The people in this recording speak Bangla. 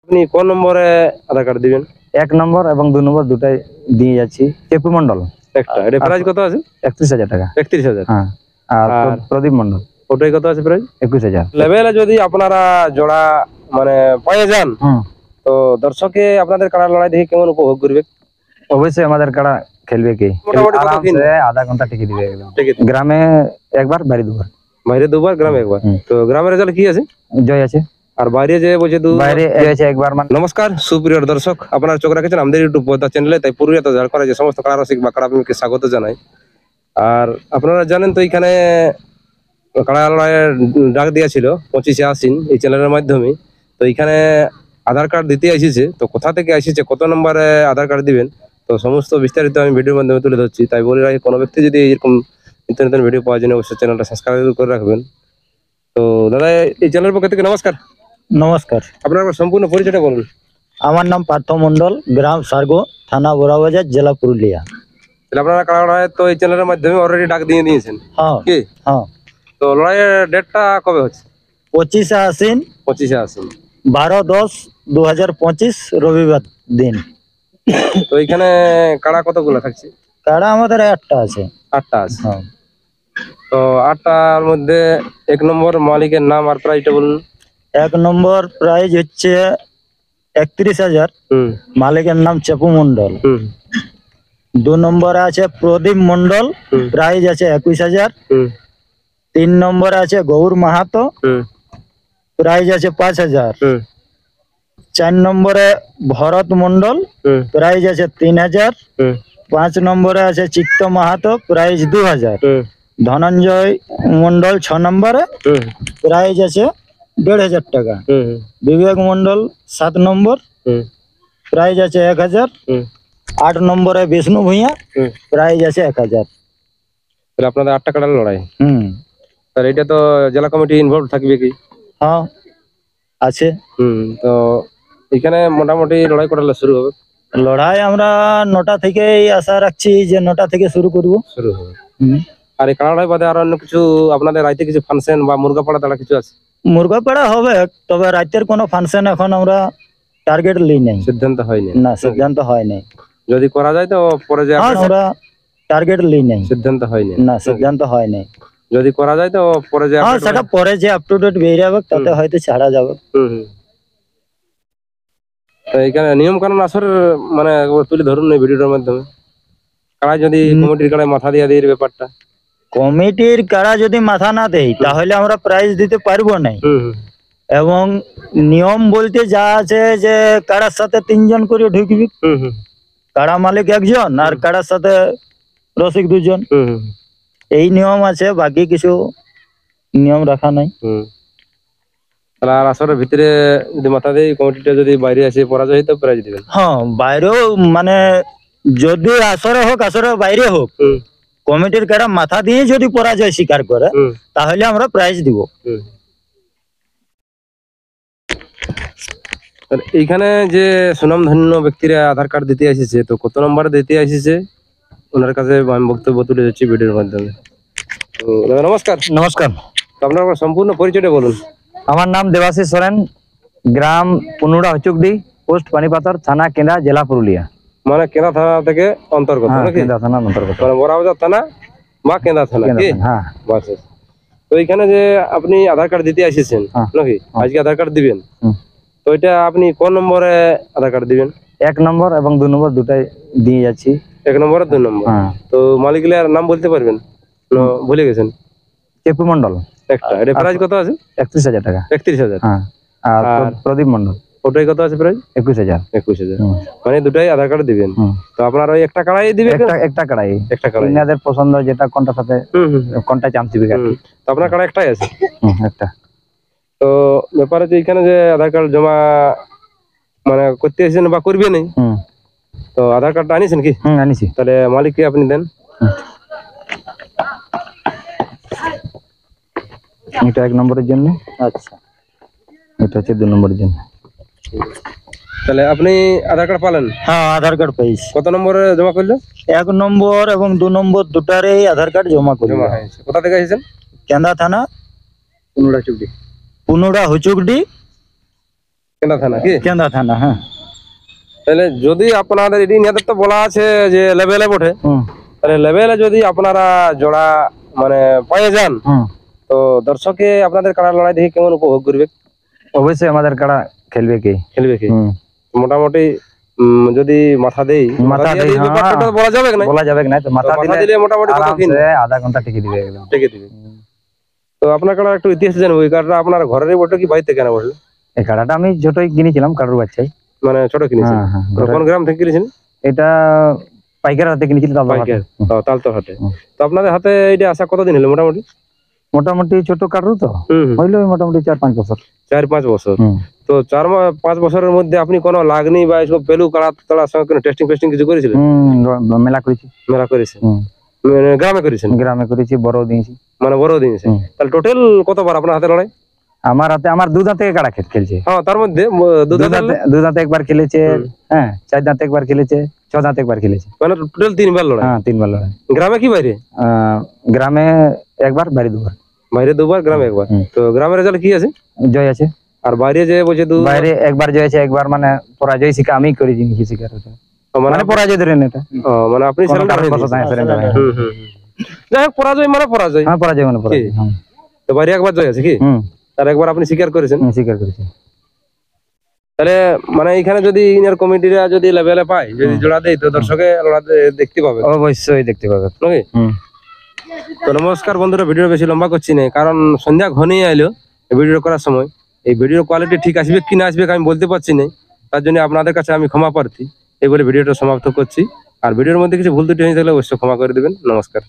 আপনি কোন নম্বরে আধার কার্ড দিবেন? 1 নম্বর এবং 2 নম্বর দুটাই দিয়ে যাচ্ছি। চেপু মন্ডল। একটা এটা প্রাইস কত আছে? 31,000 টাকা। 31,000। হ্যাঁ। আর প্রদীপ মন্ডল ওটাই কত আছে প্রাইস? 21,000। লেভেলে যদি আপনারা জোড়া মানে পেয়ে যান তো দর্শকে আপনাদের কাড়া লড়াই দেখে কেমন উপভোগ করবে? অবশ্যই আমাদের কাড়া খেলবে কি মোটামুটি আরামসে আধা ঘন্টা টিকে দিবে একদম। গ্রামে একবার বাইরে দুবার। বাইরে দুবার গ্রামে একবার। তো গ্রামের রেজাল্ট কি আছে? জয় আছে। আর বাইরে যে বলছে বাইরে আছে একবার। নমস্কার সুপ্রিয় দর্শক, আপনারা চোখ রাখেছেন আমাদের ইউটিউব পর্দা চ্যানেলে। তাই পুরুলিয়া তো ঝাড়খণ্ডে যে সমস্ত কাড়া রসিক বা কাড়া প্রেমীকে স্বাগত জানাই। আর আপনারা জানেন তো এখানে কাড়া লড়াইয়ের ডাক দিয়েছিল 25শে আশ্বিন এই চ্যানেলের মাধ্যমে। তো এখানে আধার কার্ড দিতে এসেছে, তো কোথা থেকে এসেছে, কত নম্বরে আধার কার্ড দিবেন, তো সমস্ত বিস্তারিত আমি ভিডিওর মাধ্যমে তুলে ধরছি। তাই বলে রাখি, কোনো ব্যক্তি যদি এরকম নিত্য নতুন ভিডিও পাওয়ার জন্য অবশ্যই চ্যানেলটা সাবস্ক্রাইব করে রাখবেন। তো দাদা, এই চ্যানেলের পক্ষ থেকে নমস্কার। নমস্কার। আপনার সম্পূর্ণ পরিচয়টা বলুন। আমার নাম পার্থ মন্ডল, গ্রাম সার্গো, থানা বোরাবাজার, জেলা পুরুলিয়া। তাহলে আপনারা কাড়া লড়াই তো এই চ্যানেলের মাধ্যমে অলরেডি ডাক দিয়ে দিয়েছেন। হ্যাঁ কি? হ্যাঁ। তো লড়াইয়ের ডেটটা কবে হচ্ছে? 25শে আশ্বিন। 25শে আশ্বিন 12/10/2025 রবিবার দিন। তো এখানে কাড়া কতগুলো থাকছে? কাড়া আমাদের 8টা আছে। 8টা আছে। তো 8টার মধ্যে 1 নম্বর মালিকের নাম আর প্রাইসটা বলুন। 1 নম্বর প্রাইজ হচ্ছে 31,000। মালিকের নাম চেপু মন্ডল। 2 নম্বরে আছে প্রদীপ মন্ডল, প্রাইজ আছে 21,000। 3 নম্বরে আছে গৌর মাহাতো, প্রাইজ আছে 5,000। 4 নম্বরে ভরত মন্ডল, প্রাইজ আছে 3,000। 5 নম্বরে আছে চিত্ত মাহাতো, প্রাইজ 2,000। ধনঞ্জয় মন্ডল 6 নম্বরে, প্রাইজ আছে 1,500 টাকা। বিবেক মন্ডল 7 নম্বর, প্রাইজ আছে 1,000। 8 নম্বরে বিষ্ণু ভূঁইয়া, প্রাইজ আছে 1,000। তাহলে আপনাদের 8টা কাড়ার লড়াই। তাহলে এটা তো জেলা কমিটি ইনভলভ থাকবে কি? হ্যাঁ আছে। তো এখানে মোটামুটি লড়াই করালে শুরু হবে? লড়াই আমরা 9টা থেকেই আশা রাখছি যে 9টা থেকে শুরু হবে। আর এই কাড়াই বাদে আর অন্য কিছু আপনাদের রাইতে কিছু ফাংশন বা মুরগা পাড়া তারা কিছু আছে? মুরগা পাড়া হবে, তবে রাতের কোনো ফাংশন এখন আমরা টার্গেট লই নাই, সিদ্ধান্ত হয়নি। না সিদ্ধান্ত হয় নাই। যদি করা যায় তো পরে যে আমরা টার্গেট লই নাই, সিদ্ধান্ত হয়নি। না সিদ্ধান্ত হয় নাই। যদি করা যায় তো পরে যে সেটা পরে যে আপ টু ডেট বেরিয়ে যাবে তাতে হয়তো ছাড়া যাবে। তো এখানে নিয়ম কানুন আসলে মানে তুলে ধরুন এই ভিডিওর মাধ্যমে। কারা যদি কমিটির কারায় মাথা দিয়ে দেয় ব্যাপারটা, কমিটির কারা যদি মাথা না দেয় তাহলে আমরা প্রাইজ দিতে পারবো না। এবং নিয়ম বলতে যা আছে যে কারার সাথে 3 জন করে ঢুকবি, কারা মালিক 1 জন আর কারার সাথে রসিক 2 জন। এই নিয়ম আছে, বাকি কিছু নিয়ম রাখা নাই। আর আসরের ভিতরে যদি মাথা দেয় কমিটিটা, যদি বাইরে আসে পরাজয় তো প্রাইজ দিবেন? হ্যাঁ, বাইরেও মানে যদি আসরে হোক আসরে বাইরে হোক, কমিটির কারা মাথা দিয়ে যদি পরাজয় স্বীকার করে তাহলে আমরা প্রাইজ দিব। এইখানে যে সুনামধন্য ব্যক্তিরা আধার কার্ড দিতে এসেছে, তো কত নম্বরে দিতে এসেছে ওনার কাছে আমি বক্তব্য তুলে যাচ্ছি ভিডিওর মাধ্যমে। তো দাদা নমস্কার। নমস্কার। আপনার সম্পূর্ণ পরিচয়টা বলুন। আমার নাম দেবাশিস সোরেন, গ্রাম পুনুড়া হচুকডি, পোস্ট পানিপাথর, থানা কেন্দ্রা, জেলা পুরুলিয়া। মানে কেন্দ্রা থানা থেকে অন্তর্গত নাকি? কেন্দ্রা থানা অন্তর্গত, মানে বোরাবাজার থানা বা কেন্দ্রা থানা কি? হ্যাঁ বাস। তো এইখানে যে আপনি আধার কার্ড দিতে এসেছেন নাকি, আজকে আধার কার্ড দিবেন, তো এটা আপনি কোন নম্বরে আধার কার্ড দিবেন? 1 নম্বর এবং 2 নম্বর দুটাই দিয়ে যাচ্ছি। 1 নম্বর আর 2 নম্বর। তো মালিকের নাম বলতে পারবেন? ভুলে গেছেন? চেপু মন্ডল একটা। এটা প্রাইস কত আছে? 31,000 টাকা। 31,000। আর প্রদীপ মন্ডল ওটাই কত আছে প্রাইস? 21,000। 21,000। মানে দুটাই আধার কার্ড দিবেন। তো আপনার ওই একটা কাড়াই দিবেন? একটা কাড়াই। আপনাদের পছন্দ যেটা কোনটা সাথে কোনটা চান্স দিবে। তো আপনার কাড়া একটাই আছে? একটা। তো ব্যাপার হচ্ছে এখানে যে আধার কার্ড জমা মানে করতে এসেছেন বা করবেন, তো আধার কার্ডটা আনিছেন কি? আনিছি। তাহলে মালিককে আপনি দেন। এটা 1 নম্বরের জন্য। আচ্ছা, এটা হচ্ছে 2 নম্বরের জন্য। তাহলে আপনি আধার কার্ড পালেন? হ্যাঁ, আধার কার্ড পেয়েছি। কত নম্বরে জমা করলো? 1 নম্বর এবং 2 নম্বর দুটারই আধার কার্ড জমা করলো। কোথা থেকে এসেছেন? কেন্দ্রা থানা, পুনুড়া হুচুকডি। পুনুড়া হুচুকডি, কেন্দ্রা থানা কি? কেন্দ্রা থানা। হ্যাঁ। তাহলে যদি আপনাদের এটি নিয়ে তো বলা আছে যে লেভেলে বটে, হুম তাহলে লেভেলে যদি আপনারা জোড়া মানে পেয়ে যান, হুম। তো দর্শকে আপনাদের কাড়া লড়াই দেখে কেমন উপভোগ করবে? অবশ্যই আমাদের কাড়া খেলবে কি। খেলবে কি? হুম। মোটামুটি যদি মাথা দেই, মাথা দিয়ে দেই, এই ব্যাপারটা হ্যাঁ। তো বলা যাবে না। বলা যাবে না, তো মাথা মাথা দিলে দিলে মোটামুটি কত দিন আরামসে আধা ঘন্টা টিকে দিবে একদম। টেকে দিবে। তো আপনার কাড়া একটু ইতিহাস জানবো, এই কাড়াটা আপনার ঘরেরই বটে কি বাড়িতে কেনা বটে? এই কাড়াটা আমি ছোটই কিনেছিলাম কারুর বাচ্চাই। মানে ছোট কিনেছেন? হ্যাঁ, হ্যাঁ, তো কোন গ্রাম থেকে কিনেছেন? এটা পাইকার হাতে কিনেছিল পাইকার। তালতর হাটে। হুম। তো আপনাদের হাতে এটা আসা কতদিন হলো মোটামুটি? মোটামুটি ছোট কারু তো হুম। হইলো মোটামুটি 4-5 বছর। 4-5 বছর। হুম। তো 4-5 বছরের মধ্যে আপনি কোনো লাগনি বা এইসব পেলু কাড়া তাড়ার সঙ্গে কোনো টেস্টিং ফেস্টিং কিছু করেছিলেন? মেলা করেছি। মেলা করেছেন? হুম। মানে গ্রামে করেছেন? গ্রামে করেছি, বড় দিয়েছি। মানে বড় দিয়েছে। হুম। তাহলে টোটাল কতবার আপনার হাতে লড়াই? আমার হাতে আমার 2 দাঁতে কাড়া খেলছে। হ্যাঁ, তার মধ্যে 2 দাঁতে একবার খেলেছে, হ্যাঁ 4 দাঁতে একবার খেলেছে, 6 দাঁতে একবার খেলেছে। মানে টোটাল 3 বার লড়াই? হ্যাঁ 3 বার লড়াই। গ্রামে কি বাইরে? গ্রামে একবার, বাইরে 2 বার। বাইরে 2 বার, গ্রামে 1 বার। হুম। তো গ্রামের রেজাল্ট কি আছে? জয় আছে। আর বাইরে যে বলছে বাইরে একবার জয় আছে, একবার মানে পরাজয় শিকার আমি করে নিয়েছি শিকার ওটা। মানে পরাজয় ধরেন এটা। মানে আপনি কোনো surrender হয়ে কারণবশত গেছেন। surrender হয়নি। হুম, হুম, হুম। যাই হোক, পরাজয় মানে পরাজয়। হ্যাঁ পরাজয় মানে পরাজয়। হুম। তো বাইরে একবার জয় আছে কি? হুম। তার একবার আপনি স্বীকার করেছেন। স্বীকার করেছি। তাহলে মানে এখানে যদি ইনার কমিটিরা যদি লেভেলে পায়, যদি জোড়া দেয়, তো দর্শকে লড়া দেখতে পাবে। অবশ্যই দেখতে পাবে। নাকি? হুম। তো নমস্কার বন্ধুরা, ভিডিও বেশি লম্বা করছি না, কারণ সন্ধ্যা ঘনিয়ে এলো ভিডিও করার সময়। এই ভিডিওর কোয়ালিটি ঠিক আসবে কি না আসবে আমি বলতে পারছি না, তার জন্য আপনাদের কাছে আমি ক্ষমা প্রার্থী। এই বলে ভিডিওটা সমাপ্ত করছি। আর ভিডিওর মধ্যে কিছু ভুল ত্রুটি হয়ে থাকলে অবশ্যই ক্ষমা করে দিবেন। নমস্কার।